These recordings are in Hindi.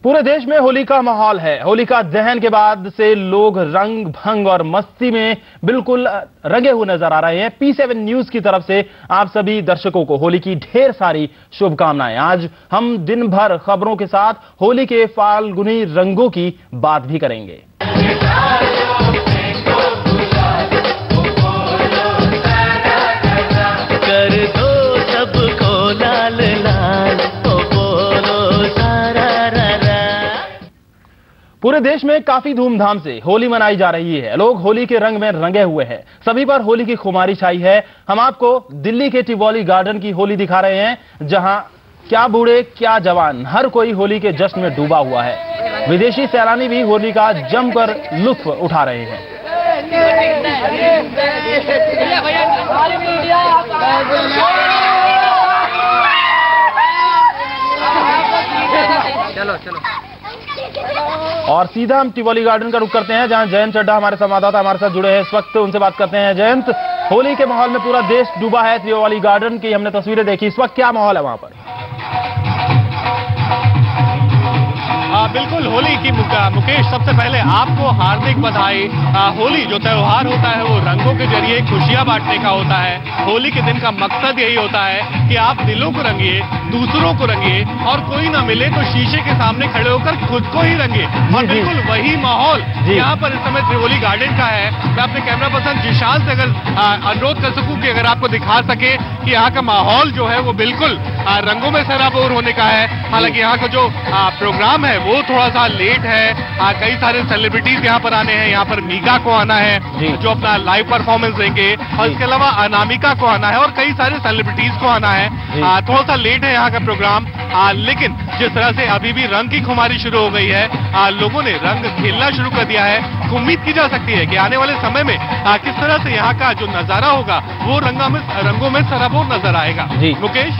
पूरे देश में होली का माहौल है। होलिका दहन के बाद से लोग रंग भंग और मस्ती में बिल्कुल रंगे हुए नजर आ रहे हैं। P7 न्यूज की तरफ से आप सभी दर्शकों को होली की ढेर सारी शुभकामनाएं। आज हम दिन भर खबरों के साथ होली के फाल्गुनी रंगों की बात भी करेंगे। पूरे देश में काफी धूमधाम से होली मनाई जा रही है। लोग होली के रंग में रंगे हुए हैं। सभी पर होली की खुमारी छाई है। हम आपको दिल्ली के टिवोली गार्डन की होली दिखा रहे हैं, जहां क्या बूढ़े क्या जवान, हर कोई होली के जश्न में डूबा हुआ है। विदेशी सैलानी भी होली का जमकर लुत्फ उठा रहे हैं। चलो चलो और सीधा हम टिवोली गार्डन का रुख करते हैं, जहां जयंत चड्ढा हमारे संवाददाता हमारे साथ जुड़े हैं इस वक्त। उनसे बात करते हैं। जयंत, होली के माहौल में पूरा देश डूबा है। टिवोली गार्डन की हमने तस्वीरें देखी, इस वक्त क्या माहौल है वहां पर? बिल्कुल, होली की मुकेश, सबसे पहले आपको हार्दिक बधाई। होली जो त्योहार होता है वो रंगों के जरिए खुशियां बांटने का होता है। होली के दिन का मकसद यही होता है कि आप दिलों को रंगिए, दूसरों को रंगिए, और कोई ना मिले तो शीशे के सामने खड़े होकर खुद को ही रंगिए। और बिल्कुल वही माहौल यहाँ पर इस समय टिवोली गार्डन का है। मैं अपने कैमरा पर्सन जिशान से अगर अनुरोध कर सकूं कि अगर आपको दिखा सके कि यहाँ का माहौल जो है वो बिल्कुल रंगों में सराबोर होने का है। हालांकि यहाँ का जो प्रोग्राम है वो थोड़ा सा लेट है। कई सारे सेलिब्रिटीज यहाँ पर आने हैं। यहाँ पर मीका को आना है जो अपना लाइव परफॉर्मेंस देंगे, और इसके अलावा अनामिका को आना है, और कई सारे सेलिब्रिटीज को आना है। थोड़ा सा लेट है यहाँ का प्रोग्राम, लेकिन जिस तरह से अभी भी रंग की खुमारी शुरू हो गई है, लोगों ने रंग खेलना शुरू कर दिया है। उम्मीद की जा सकती है कि आने वाले समय में किस तरह से यहाँ का जो नजारा होगा वो रंगों में सराबोर नजर आएगा। मुकेश,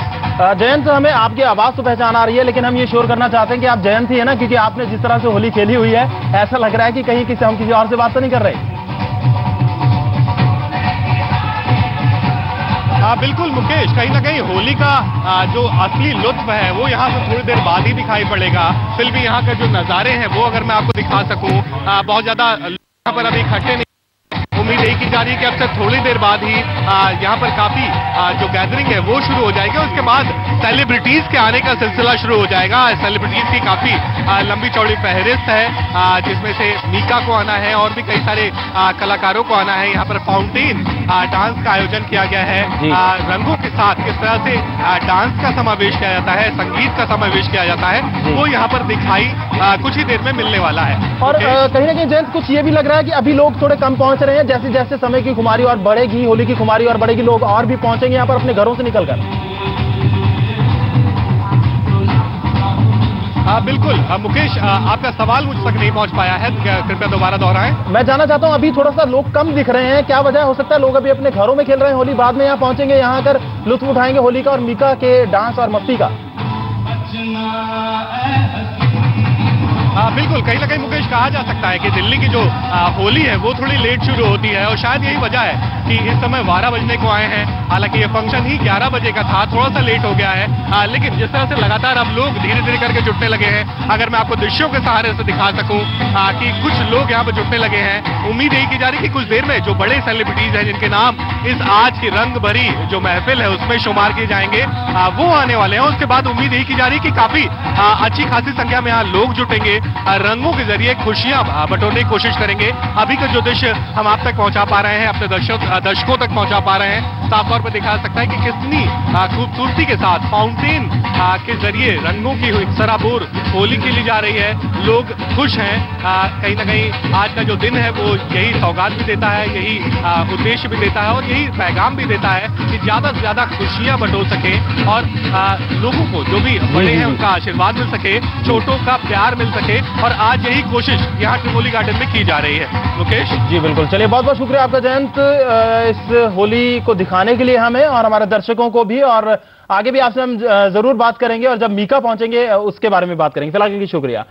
जयंत, हमें आपकी आवाज तो पहचान आ रही है, लेकिन हम ये श्योर करना चाहते हैं कि आप जयंत ही है ना, क्योंकि आपने जिस तरह से होली खेली हुई है ऐसा लग रहा है कि कहीं हम किसी और से बात तो नहीं कर रहे। बिल्कुल मुकेश, कहीं ना कहीं होली का जो असली लुत्फ है वो यहाँ से थोड़ी देर बाद ही दिखाई पड़ेगा। फिर भी यहाँ का जो नज़ारे हैं वो अगर मैं आपको दिखा सकूं, बहुत ज्यादा यहाँ पर अभी इकट्ठे नहीं। उम्मीद यही की जा रही है कि अब से थोड़ी देर बाद ही यहाँ पर काफी जो गैदरिंग है वो शुरू हो जाएगी। उसके बाद सेलिब्रिटीज के आने का सिलसिला शुरू हो जाएगा। सेलिब्रिटीज की काफी लंबी चौड़ी फहरिस्त है, जिसमें से मीका को आना है और भी कई सारे कलाकारों को आना है। यहाँ पर फाउंटेन डांस का आयोजन किया गया है। रंगों के साथ किस तरह से डांस का समावेश किया जाता है, संगीत का समावेश किया जाता है, वो यहाँ पर दिखाई कुछ ही देर में मिलने वाला है। और कहीं ना कहीं जयंत, कुछ ये भी लग रहा है कि अभी लोग थोड़े कम पहुंच रहे हैं। जैसे जैसे समय की खुमारी और बढ़ेगी, होली की खुमारी और बढ़ेगी, लोग और भी पहुंचेंगे यहाँ पर अपने घरों से निकलकर। बिल्कुल मुकेश, आपका सवाल मुझ तक नहीं पहुंच पाया है, कृपया दोबारा दोहराएं। मैं जानना चाहता हूं, अभी थोड़ा सा लोग कम दिख रहे हैं, क्या वजह हो सकता है? लोग अभी अपने घरों में खेल रहे हैं होली, बाद में यहाँ पहुंचेंगे, यहाँ आकर लुत्फ उठाएंगे होली का और मीका के डांस और मस्ती का। बिल्कुल, कहीं ना कहीं मुकेश कहा जा सकता है कि दिल्ली की जो होली है वो थोड़ी लेट शुरू होती है, और शायद यही वजह है कि इस समय 12 बजने को आए हैं। हालांकि ये फंक्शन ही 11 बजे का था, थोड़ा सा लेट हो गया है। लेकिन जिस तरह से लगातार अब लोग धीरे धीरे करके जुटने लगे हैं, अगर मैं आपको दृश्यों के सहारे से दिखा सकूं कि कुछ लोग यहाँ पर जुटने लगे हैं। उम्मीद यही की जा रही है कि कुछ देर में जो बड़े सेलिब्रिटीज हैं जिनके नाम इस आज की रंग भरी जो महफिल है उसमें शुमार किए जाएंगे, वो आने वाले हैं। उसके बाद उम्मीद यही की जा रही है कि काफी अच्छी खासी संख्या में यहाँ लोग जुटेंगे, रंगों के जरिए खुशियां बटोरने की कोशिश करेंगे। अभी का जो दृश्य हम आप तक पहुंचा पा रहे हैं, अपने दर्शकों तक पहुंचा पा रहे हैं, साफ तौर पर दिखा सकता है कि कितनी खूबसूरती के साथ फाउंटेन के जरिए रंगों की सराबोर होली खेली जा रही है। लोग खुश हैं। कहीं ना कहीं आज का जो दिन है वो यही सौगात भी देता है, यही उद्देश्य भी देता है, और यही पैगाम भी देता है कि ज्यादा से ज्यादा खुशियां बटोर सके और लोगों को जो भी बड़े हैं उनका आशीर्वाद मिल सके, छोटों का प्यार मिल सके। और आज यही कोशिश यहाँ टिवोली गार्डन में की जा रही है। मुकेश जी बिल्कुल, चलिए बहुत बहुत शुक्रिया आपका जयंत, इस होली को दिखाने के लिए हमें और हमारे दर्शकों को भी। और आगे भी आपसे हम जरूर बात करेंगे, और जब मीका पहुंचेंगे उसके बारे में बात करेंगे। फिलहाल के लिए शुक्रिया।